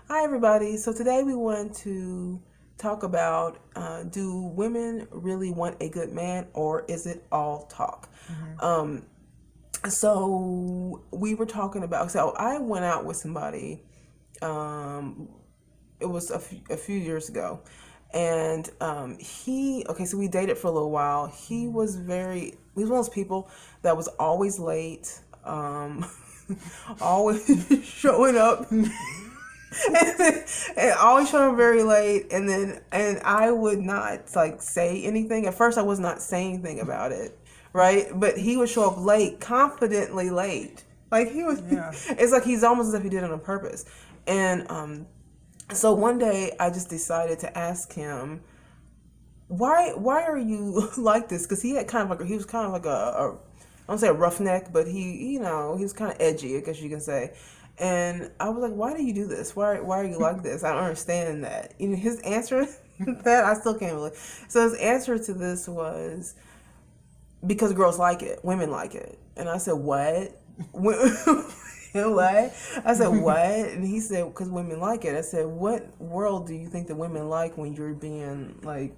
Hi, everybody. So today we want to talk about do women really want a good man or is it all talk? Um, so we were talking about, so I went out with somebody, um, it was a few years ago. And okay, so we dated for a little while. He was one of those people that was always late, always showing up and always showing up very late, and I would not like say anything. At first I was not saying anything about it, right? But he would show up late, confidently late. Like he was it's like he's almost as if he did it on purpose. And so one day I just decided to ask him, why are you like this? Because he was kind of like I don't say a roughneck, but he was kind of edgy, I guess you can say. And I was like, why do you do this? Why are you like this? I don't understand that. His answer that I still can't believe. So his answer to this was because girls like it, women like it. And I said, what? What? I said, what? And he said, because women like it. I said, what world do you think that women like when you're being like,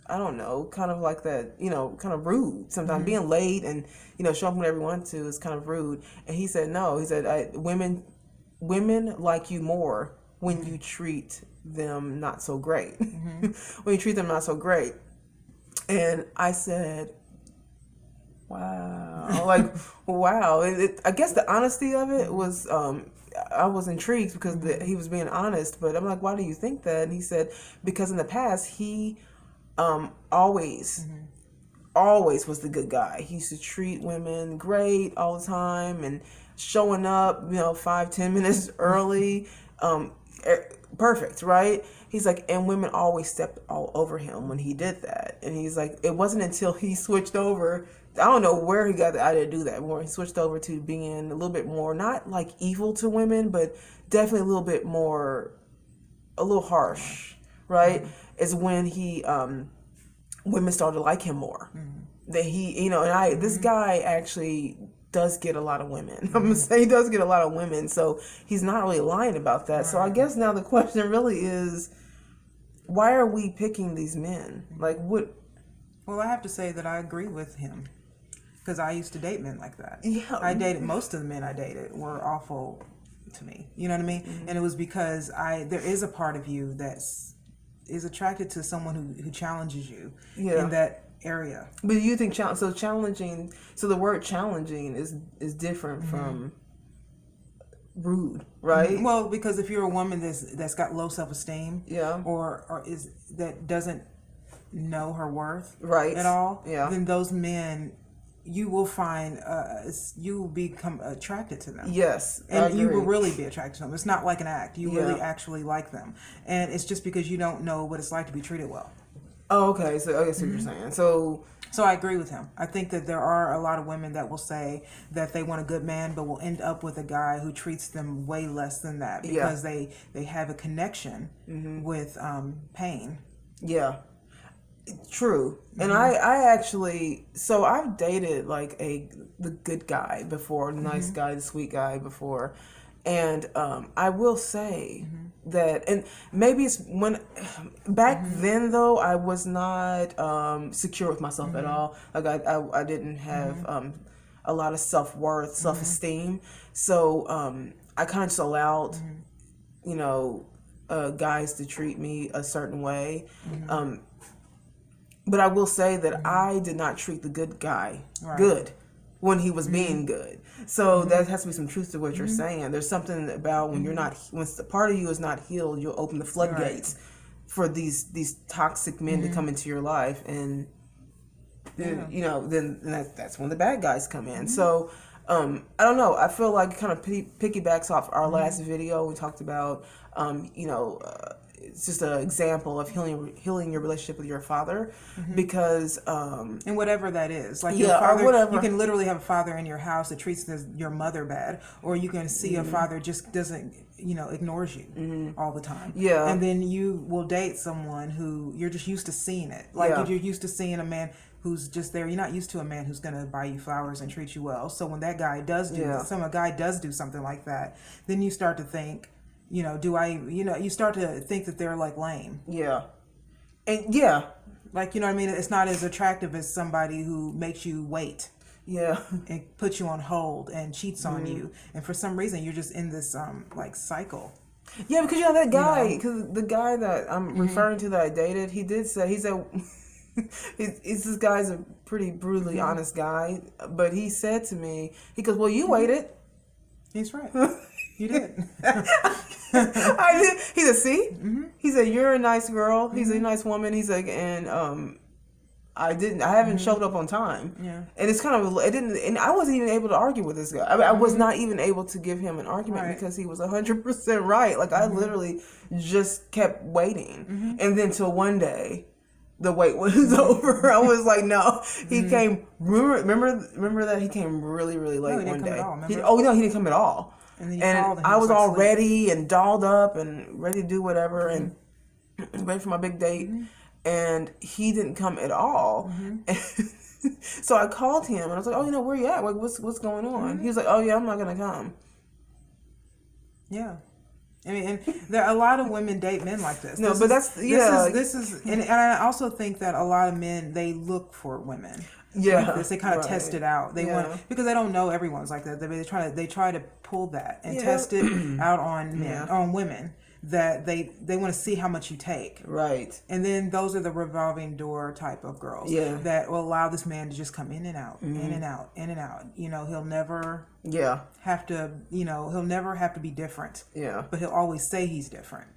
I don't know, kind of like that, kind of rude. Sometimes being late and, showing up whenever you want to is kind of rude. And he said, no. He said, women like you more when you treat them not so great. When you treat them not so great. And I said, wow. Like, wow. I guess the honesty of it was, I was intrigued because he was being honest. But I'm like, why do you think that? And he said, because in the past, he always was the good guy. He used to treat women great all the time and showing up, 5-10 minutes early. Perfect, right? He's like, and women always stepped all over him when he did that. And he's like, it wasn't until he switched over, I don't know where he got the idea to do that, where he switched over to being a little bit more, not like evil to women, but definitely a little bit more, a little harsh, right? Is when women started to like him more. That this guy actually does get a lot of women. I'm gonna say he does get a lot of women, so he's not really lying about that. So I guess now the question really is, why are we picking these men? Like what? Well, I have to say that I agree with him because I used to date men like that. Yeah, I dated most of the men I dated were awful to me. You know what I mean? And it was because there is a part of you is attracted to someone who challenges you in that area. But you think challenging? So the word challenging is different from rude, right? Well, because if you're a woman that's got low self-esteem, Yeah. or is that doesn't know her worth Right. at all, Yeah. then those men, you will find you will become attracted to them. Yes, and you will really be attracted to them. It's not like an act. You really actually like them, and it's just because you don't know what it's like to be treated well. Oh, okay. So I guess what you're saying. So I agree with him. I think that there are a lot of women that will say that they want a good man, but will end up with a guy who treats them way less than that because they have a connection with pain. Yeah. True. And I actually, so I've dated like the good guy before, the nice guy, the sweet guy before. And I will say that, and maybe it's when, back then though, I was not secure with myself at all. Like I didn't have a lot of self-worth, self-esteem. So I kind of just allowed, guys to treat me a certain way. But I will say that I did not treat the good guy good when he was being good. So there has to be some truth to what you're saying. There's something about when you're not, when the part of you is not healed, you'll open the floodgates for these toxic men to come into your life, and then that's when the bad guys come in. So I don't know. I feel like it kind of piggybacks off our last video. We talked about it's just an example of healing your relationship with your father, because and whatever that is, like your father, or whatever. You can literally have a father in your house that treats your mother bad, or you can see a father just doesn't ignores you all the time. Yeah. And then you will date someone who you're just used to seeing it, like you're used to seeing a man who's just there. You're not used to a man who's going to buy you flowers and treat you well. So when that guy does do, a guy does do something like that, then you start to think, you start to think that they're like lame. Yeah. And yeah. Like, you know what I mean? It's not as attractive as somebody who makes you wait. Yeah. And puts you on hold and cheats on you. And for some reason, you're just in this, like, cycle. Yeah, because that guy, because the guy that I'm referring to that I dated, he said, this guy's a pretty brutally honest guy, but he said to me, he goes, well, you waited. He's right. You did. I did. He said, see? He said, you're a nice girl. He's a nice woman. He's like, and I haven't showed up on time. Yeah. And it's kind of, and I wasn't even able to argue with this guy. I was not even able to give him an argument because he was 100% right. Like, I literally just kept waiting. And then till one day, the wait was over. I was like, no. He came, remember that? He came really, really late one day. He didn't come at all. And I was all ready and dolled up and ready to do whatever and ready for my big date. And he didn't come at all. And so I called him and I was like, oh, where you at? Like, what's going on? He was like, oh, yeah, I'm not going to come. Yeah. I mean, and there are a lot of women date men like this. This is, and I also think that a lot of men, they look for women. Yeah, like this. They kind of test it out. They want, because they don't know everyone's like that. They try to pull that and test it out on men, on women, that they want to see how much you take. Right. And then those are the revolving door type of girls that will allow this man to just come in and out, in and out, in and out. He'll never have to, he'll never have to be different. Yeah. But he'll always say he's different.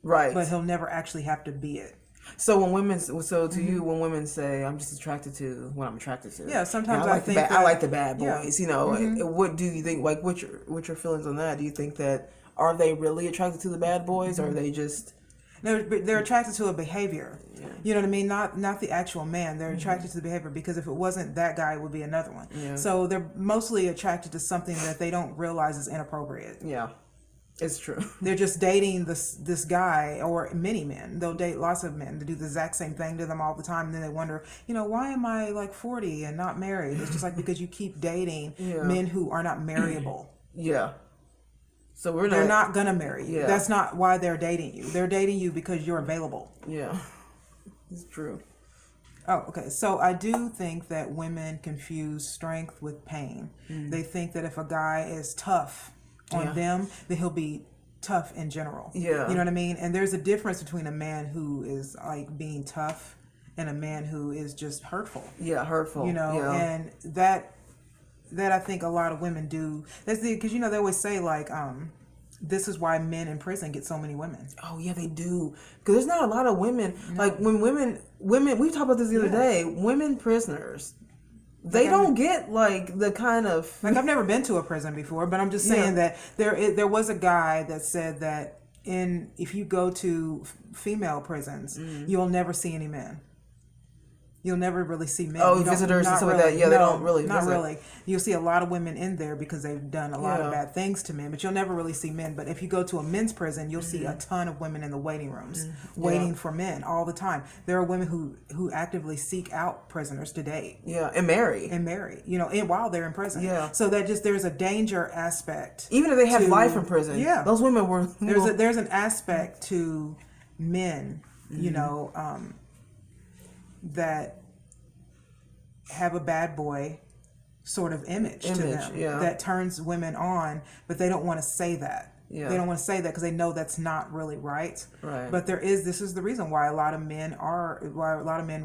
Right. But he'll never actually have to be it. So when women, you, when women say, "I'm just attracted to what I'm attracted to," yeah, sometimes I think I like the bad boys. What do you think? Like, what's your feelings on that? Do you think that are they really attracted to the bad boys, or are they just they're attracted to a behavior? Yeah. You know what I mean? Not the actual man. They're attracted to the behavior, because if it wasn't that guy, it would be another one. Yeah. So they're mostly attracted to something that they don't realize is inappropriate. Yeah. It's true. They're just dating this guy, or many men. They'll date lots of men to do the exact same thing to them all the time. And then they wonder, why am I like 40 and not married? It's just like because you keep dating men who are not marryable. Yeah. So they're not going to marry you. Yeah. That's not why they're dating you. They're dating you because you're available. Yeah. It's true. Oh, okay. So I do think that women confuse strength with pain. They think that if a guy is tough on them, then he'll be tough in general. Yeah. You know what I mean? And there's a difference between a man who is like being tough and a man who is just hurtful. Yeah, hurtful. And that I think a lot of women do. That's because they always say like this is why men in prison get so many women. Oh yeah, they do. Because there's not a lot of women. Like when women we talked about this the other day. Women prisoners, they don't get like the kind of like, I've never been to a prison before, but I'm just saying that there was a guy that said that if you go to female prisons, you'll never see any men. You'll never really see men. Oh, visitors and stuff like that. Yeah, they don't really visit. Not really. You'll see a lot of women in there because they've done a lot of bad things to men, but you'll never really see men. But if you go to a men's prison, you'll see a ton of women in the waiting rooms waiting for men all the time. There are women who actively seek out prisoners to date. Yeah, and marry. And while they're in prison. Yeah. So there's a danger aspect. Even if they have life in prison. Yeah. Those women were... There's an aspect to men, that have a bad boy sort of image to them that turns women on, but they don't want to say that. Yeah. They don't want to say that because they know that's not really right. Right. But this is the reason why a lot of men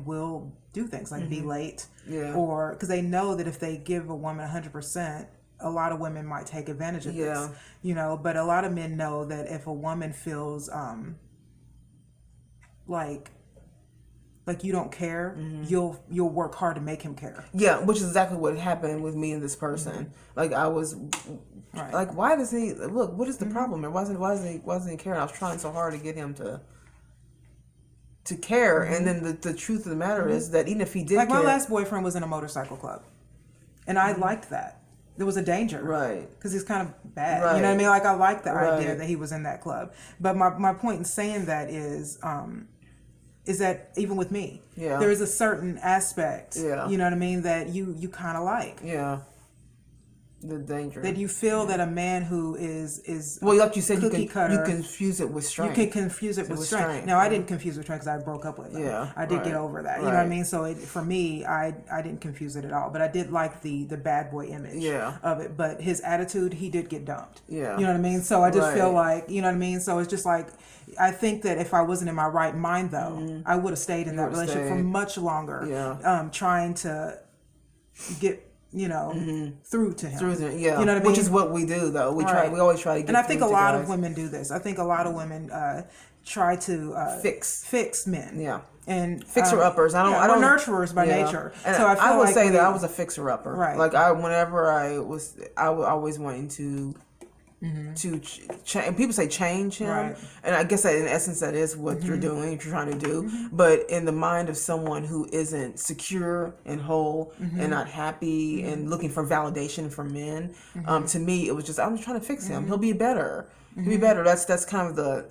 will do things like be late, or because they know that if they give a woman 100%, a lot of women might take advantage of this. But a lot of men know that if a woman feels like you don't care, you'll work hard to make him care. Yeah, which is exactly what happened with me and this person. Like I was like, why does he look? What is the problem? And why doesn't he care? And I was trying so hard to get him to care. And then the truth of the matter is that even if he did, like my last boyfriend was in a motorcycle club, and I liked that. There was a danger, right? Because he's kind of bad. Right. You know what I mean? Like I liked the idea that he was in that club. But my point in saying that is that even with me, there is a certain aspect, you know what I mean, that you kind of like. Yeah. The danger. That you feel that a man who is well, like you said, cookie cutter, you confuse it with strength. You can confuse it with strength. Now, I didn't confuse it with strength because I broke up with him. Yeah, I did get over that. You know what I mean? So for me, I didn't confuse it at all. But I did like the bad boy image of it. But his attitude, he did get dumped. Yeah. You know what I mean? So I just feel like, you know what I mean? So it's just like, I think that if I wasn't in my right mind, though, I would have stayed in that relationship for much longer. Yeah. Trying to get, you know, through to him. Yeah. You know what I mean? Which is what we do, though. We always try to get. And I think a lot guys. of women do this. I think a lot of women try to fix men. Yeah. And fixer uppers. I don't we're nurturers by nature. And so I would say that I was a fixer upper. Right. Like I was always wanting to and people say change him, and I guess that in essence that is what you're doing, you're trying to do. But in the mind of someone who isn't secure and whole and not happy and looking for validation from men, to me it was just, I'm just trying to fix him. He'll be better. He'll be better. That's kind of the,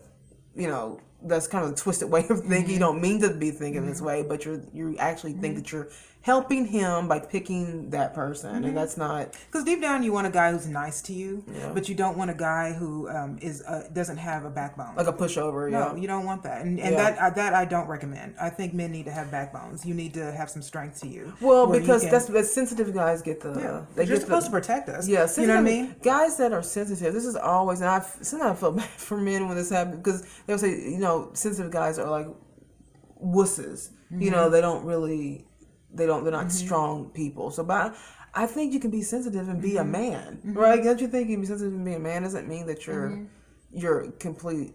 that's kind of the twisted way of thinking. You don't mean to be thinking this way, but you actually think that you're helping him by picking that person, and that's not, because deep down you want a guy who's nice to you, but you don't want a guy who doesn't have a backbone, like a pushover. No, you don't want that, and that I don't recommend. I think men need to have backbones. You need to have some strength to you. Well, because that's sensitive guys get the they're supposed to protect us. Yeah, you know what I mean. Guys that are sensitive. This is always, and sometimes I feel bad for men when this happens, because they'll say, sensitive guys are like wusses. They don't really. They're not strong people. So, but I think you can be sensitive and be a man, right? Don't you think you can be sensitive and be a man doesn't mean that you're complete.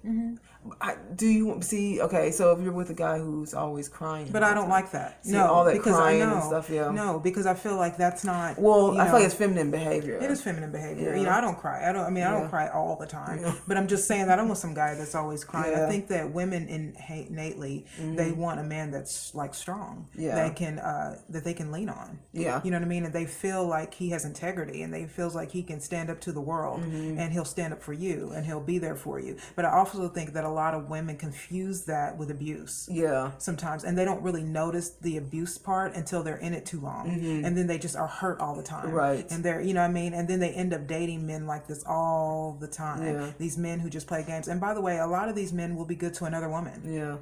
Do you see? Okay, so if you're with a guy who's always crying, but I don't like that. All that crying and stuff. Yeah, no, because I feel like that's not. Well, I feel like it's feminine behavior. It is feminine behavior. I don't cry. I don't cry all the time. But I'm just saying that I don't want some guy that's always crying. I think that women innately they want a man that's like strong. That can that they can lean on. Yeah, you know what I mean. And they feel like he has integrity, and they feels like he can stand up to the world, and he'll stand up for you, and he'll be there for you. But I also think that a lot of women confuse that with abuse. Yeah. Sometimes, and they don't really notice the abuse part until they're in it too long, and then they just are hurt all the time. Right. And they're, you know what I mean, and then they end up dating men like this all the time. Yeah. These men who just play games. And by the way, a lot of these men will be good to another woman. Yeah.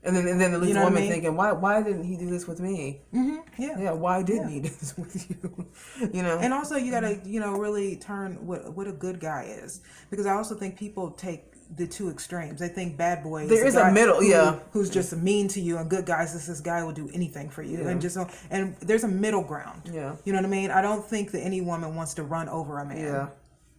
And then the woman thinking, why didn't he do this with me? Yeah. Why didn't he do this with you? And also you gotta really turn what a good guy is, because I also think people take the two extremes. They think bad boy. There is a middle, who's just mean to you, and good guys, this guy will do anything for you, and there's a middle ground. Yeah. You know what I mean? I don't think that any woman wants to run over a man. Yeah.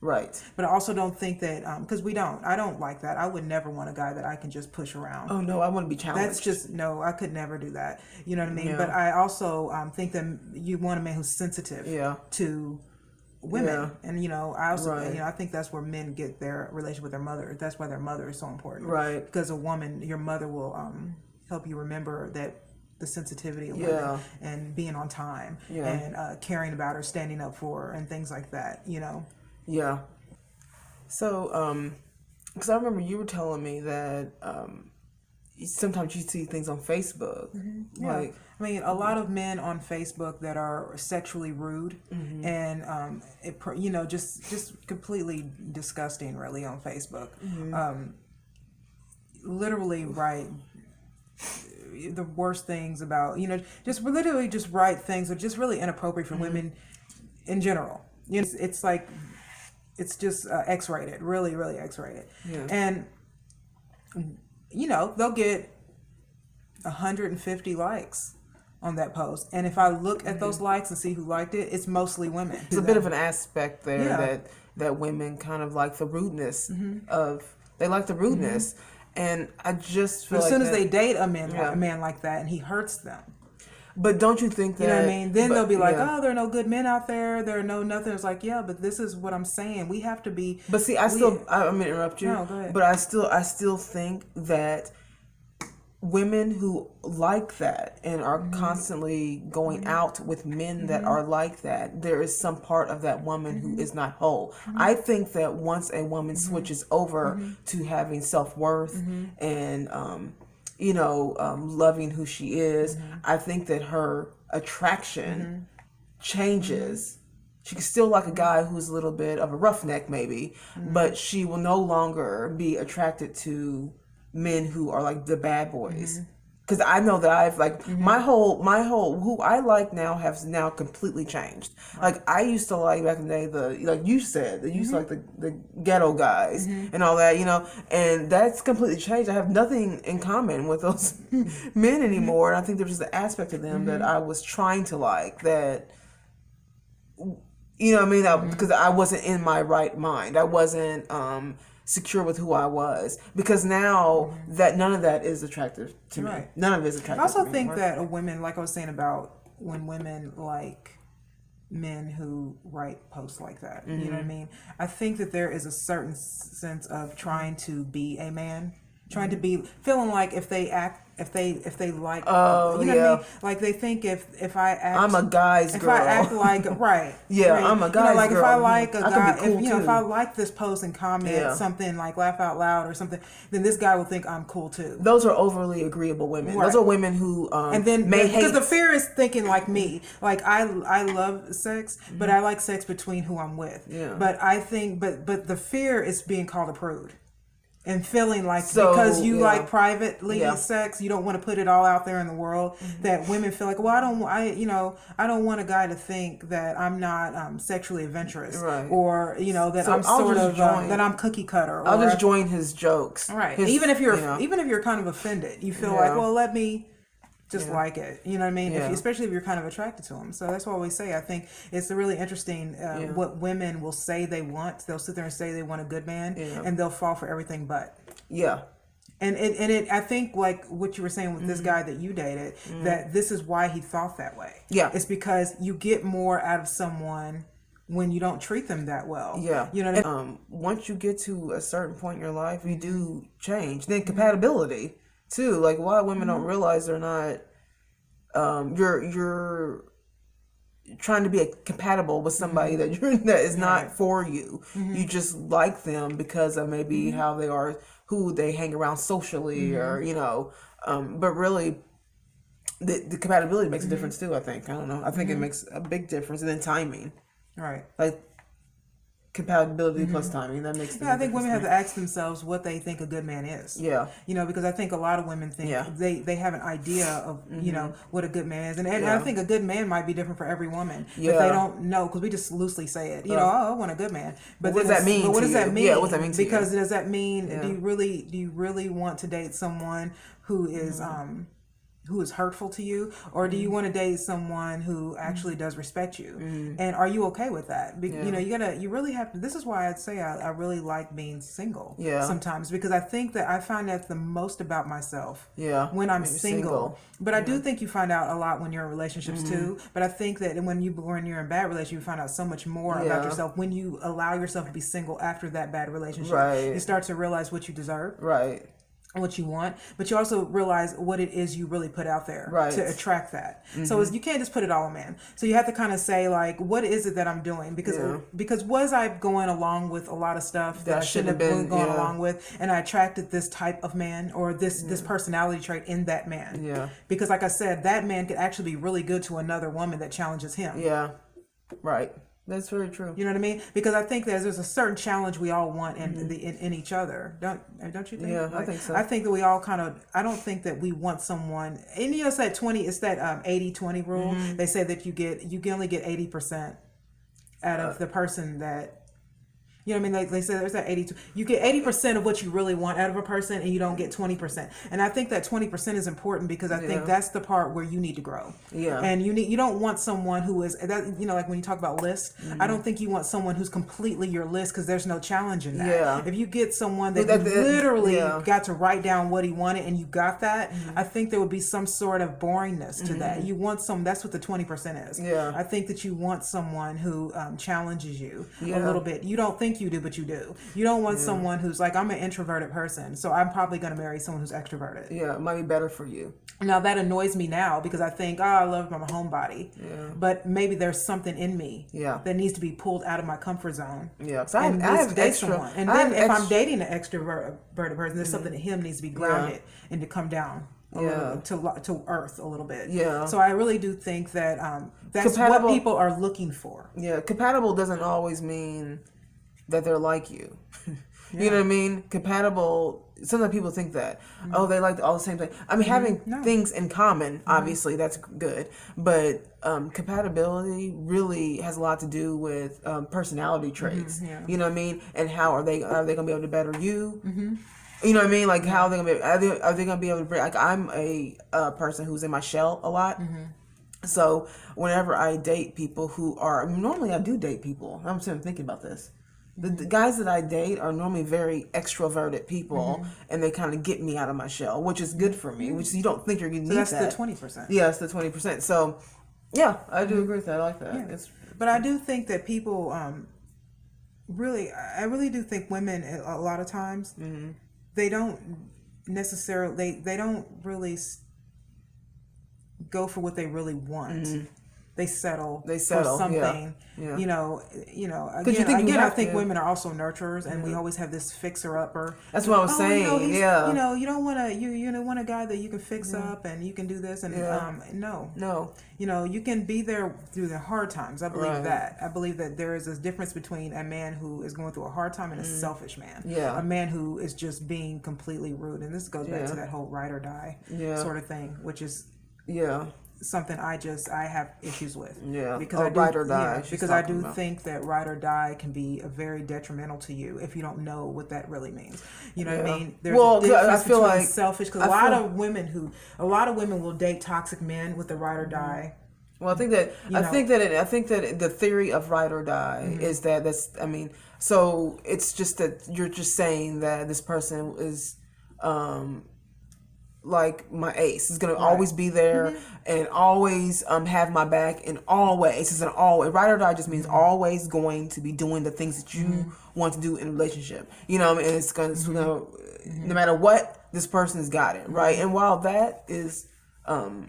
Right. But I also don't think that, because I don't like that. I would never want a guy that I can just push around. Oh, no, I want to be challenged. That's just, no, I could never do that. You know what I mean? Yeah. But I also think that you want a man who's sensitive to women. Yeah. And, I also, I think that's where men get their relationship with their mother. That's why their mother is so important. Right. Because a woman, your mother will help you remember that the sensitivity of women and being on time and caring about her, standing up for her, and things like that, Yeah. So, because I remember you were telling me that sometimes you see things on Facebook. Yeah. Like, I mean, a lot of men on Facebook that are sexually rude and, just completely disgusting, really, on Facebook. Literally write the worst things about, just literally just write things that are just really inappropriate for women in general. It's like, it's just X-rated, really, really X-rated. Yeah. And, they'll get 150 likes on that post. And if I look at those likes and see who liked it, it's mostly women. There's a bit of an aspect there that women kind of like the rudeness they like the rudeness. And I just feel as soon as they date a man like that and he hurts them. But don't you think that... You know what I mean? Then they'll be like, oh, there are no good men out there. There are no nothing. It's like, yeah, but this is what I'm saying. We have to be... But see, I'm going to interrupt you. No, go ahead. But I still think that women who like that and are constantly going out with men that are like that, there is some part of that woman who is not whole. I think that once a woman switches over to having self-worth and... loving who she is, I think that her attraction changes She can still like a guy who's a little bit of a roughneck, maybe, but she will no longer be attracted to men who are like the bad boys. Because I know that I've like my whole who I like now has now completely changed. Like I used to like back in the day like you said, that used to like the ghetto guys and all that, and that's completely changed. I have nothing in common with those men anymore, and I think there's just an aspect of them that I was trying to like that. You know what I mean? Because I wasn't in my right mind. I wasn't secure with who I was. Because now that none of that is attractive to me. None of it is attractive to me. I also think that a women, like I was saying about when women like men who write posts like that, you know what I mean? I think that there is a certain sense of trying to be a man. Trying to be, feeling like if they like, what I mean? Like they think if I act, I'm a guy's girl. If I act like, I'm a guy's like girl. if I like a guy, cool if I like this post and comment something like laugh out loud or something, then this guy will think I'm cool too. Those are overly agreeable women. Those are women who and then because the fear is thinking like me, like I love sex, but I like sex between who I'm with. But I think, but the fear is being called a prude. And feeling like because you like privately sex, you don't want to put it all out there in the world. That women feel like, well, I don't want a guy to think that I'm not sexually adventurous, or that I'm sort of that I'm cookie cutter. I'll just join his jokes, Even if you're kind of offended, you feel like, well, let me just like it, you know what I mean? Especially if you're kind of attracted to them. So that's what we say. I think it's really interesting what women will say they want. They'll sit there and say they want a good man, and they'll fall for everything but. And I think like what you were saying with this guy that you dated, that this is why he thought that way. It's because you get more out of someone when you don't treat them that well. You know what I mean? Once you get to a certain point in your life, you do change. Then compatibility too. Like a lot of women don't realize they're not you're trying to be compatible with somebody that is not for you. You just like them because of maybe how they are, who they hang around socially, or but really the compatibility makes a difference too. I think it makes a big difference. And then timing, like compatibility plus timing, that makes I think women have to ask themselves what they think a good man is. Because I think a lot of women think they have an idea of what a good man is, and I think a good man might be different for every woman, but they don't know, because we just loosely say it, I want a good man, but what does that mean? But what does that mean? What's that mean to you? Because does that mean do you really want to date someone who is hurtful to you, or do you want to date someone who actually does respect you, and are you okay with that? You really have to. This is why I'd say I really like being single sometimes, because I think that I find out the most about myself when I'm single. But I do think you find out a lot when you're in relationships too. But I think that when you're in bad relationship, you find out so much more about yourself when you allow yourself to be single after that bad relationship. You start to realize what you deserve. What you want, but you also realize what it is you really put out there to attract that. So you can't just put it all on man. So you have to kind of say, like, what is it that I'm doing? Because was I going along with a lot of stuff that I shouldn't have been going along with, and I attracted this type of man, or this personality trait in that man? Because like I said, that man could actually be really good to another woman that challenges him. That's very true. You know what I mean? Because I think there's a certain challenge we all want in each other. Don't you think? I think so. I think that we all I don't think that we want someone, and it's that 20, it's that 80-20 rule. They say that you can only get 80% out of the person that, you know what I mean? They say there's that 82. You get 80% of what you really want out of a person, and you don't get 20%. And I think that 20% is important, because I think that's the part where you need to grow. And you don't want someone who is that, like when you talk about lists, I don't think you want someone who's completely your list, because there's no challenge in that. If you get someone that literally got to write down what he wanted, and you got that, I think there would be some sort of boringness to that. You want that's what the 20% is. I think that you want someone who challenges you a little bit. You don't think you do, but you do. You don't want someone who's like, I'm an introverted person, so I'm probably going to marry someone who's extroverted. It might be better for you. Now that annoys me now, because I think, I love my homebody. But maybe there's something in me that needs to be pulled out of my comfort zone. So I have extra. And then if I'm dating an extroverted person, there's something in him needs to be grounded and to come down. to earth a little bit. Yeah. So I really do think that that's what people are looking for. Yeah, compatible doesn't always mean that they're like you. You know what I mean? Compatible. Sometimes people think that they like all the same thing. I mean, having things in common, obviously, that's good. But compatibility really has a lot to do with personality traits. You know what I mean? And how are they gonna be able to better you? You know what I mean? Like how are they gonna be able to bring? Like I'm a person who's in my shell a lot. So whenever I date people who are normally I do date people. I'm sitting thinking about this. The guys that I date are normally very extroverted people, and they kind of get me out of my shell, which is good for me. Which you don't think you're going to need that. So that's the 20%. Yeah, it's the 20%. So, yeah, I do agree with that. I like that. Yeah. But I do think that people I really do think women a lot of times they don't necessarily they don't really go for what they really want. They settle for something. Yeah. You know. Again, I think women are also nurturers, and we always have this fixer-upper. That's what I was saying. You don't want to. You don't want a guy that you can fix up and you can do this and no. You can be there through the hard times. I believe that. I believe that there is a difference between a man who is going through a hard time and a selfish man. Yeah. A man who is just being completely rude, and this goes back to that whole ride or die sort of thing, which is something I have issues with. Yeah. Because ride or die. Yeah, because I do think that ride or die can be very detrimental to you if you don't know what that really means. You know what I mean? There's a difference between selfish, because a lot of women will date toxic men with the ride or die. Well, I think that the theory of ride or die is so it's just that you're just saying that this person is like my ace is gonna always be there and always have my back in all ways. It's an always. Ride or die just means always going to be doing the things that you want to do in a relationship. You know, and it's gonna no matter what, this person's got it, right? And while that is the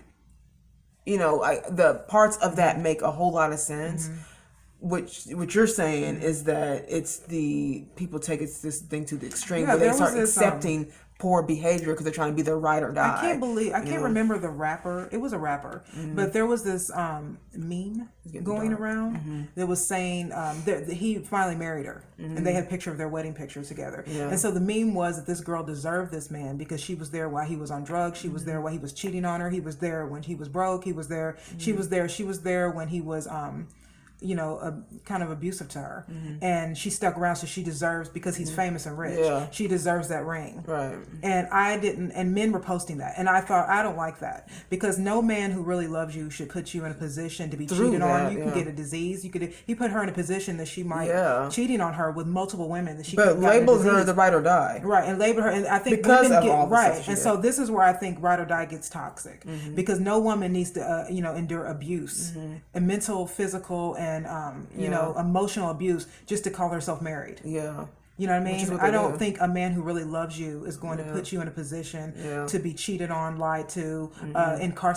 parts of that make a whole lot of sense. What you're saying is that it's the people take this thing to the extreme where they start accepting poor behavior because they're trying to be their ride or die. I can't remember the rapper. It was a rapper, but there was this meme going around that was saying that he finally married her, and they had a picture of their wedding picture together. Yeah. And so the meme was that this girl deserved this man because she was there while he was on drugs. She was there while he was cheating on her. He was there when he was broke. He was there. She was there. She was there when he was kind of abusive to her, and she stuck around, so she deserves, because he's famous and rich, she deserves that ring. Right. And men were posting that, and I thought, I don't like that, because no man who really loves you should put you in a position to be cheated on. You can get a disease. He put her in a position that she might cheating on her with multiple women that she labeled her the ride or die. Right, and labeled her, and I think because women of all the stuff she and did. so this is where I think ride or die gets toxic, because no woman needs to endure abuse, and mental, physical, and emotional abuse just to call herself married. Yeah. You know what I mean? I don't think a man who really loves you is going to put you in a position to be cheated on, lied to,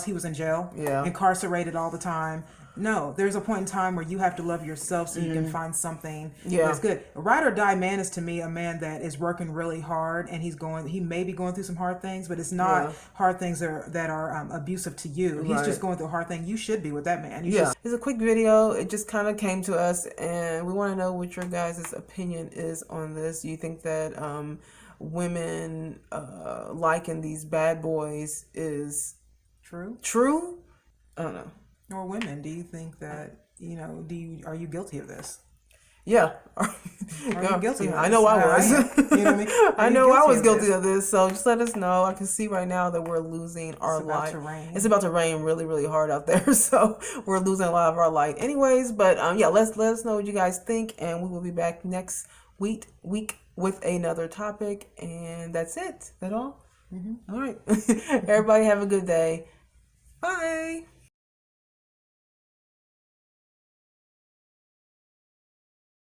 he was in jail, incarcerated all the time. No, there's a point in time where you have to love yourself so you can find something that's good. A ride or die man is, to me, a man that is working really hard, and he may be going through some hard things, but it's not hard things that are abusive to you. He's just going through a hard thing. You should be with that man. It's a quick video. It just kind of came to us, and we want to know what your guys' opinion is on this. Do you think that women liking these bad boys is true? I don't know. Or women, do you think that, are you guilty of this? Yeah. Are you guilty of this? I know I was. You know what I mean? I know I was guilty of this. So just let us know. I can see right now that we're losing our light. It's about to rain really, really hard out there. So we're losing a lot of our light. Anyways, but let us know what you guys think. And we will be back next week with another topic. And that's it. That all? All right. Everybody have a good day. Bye.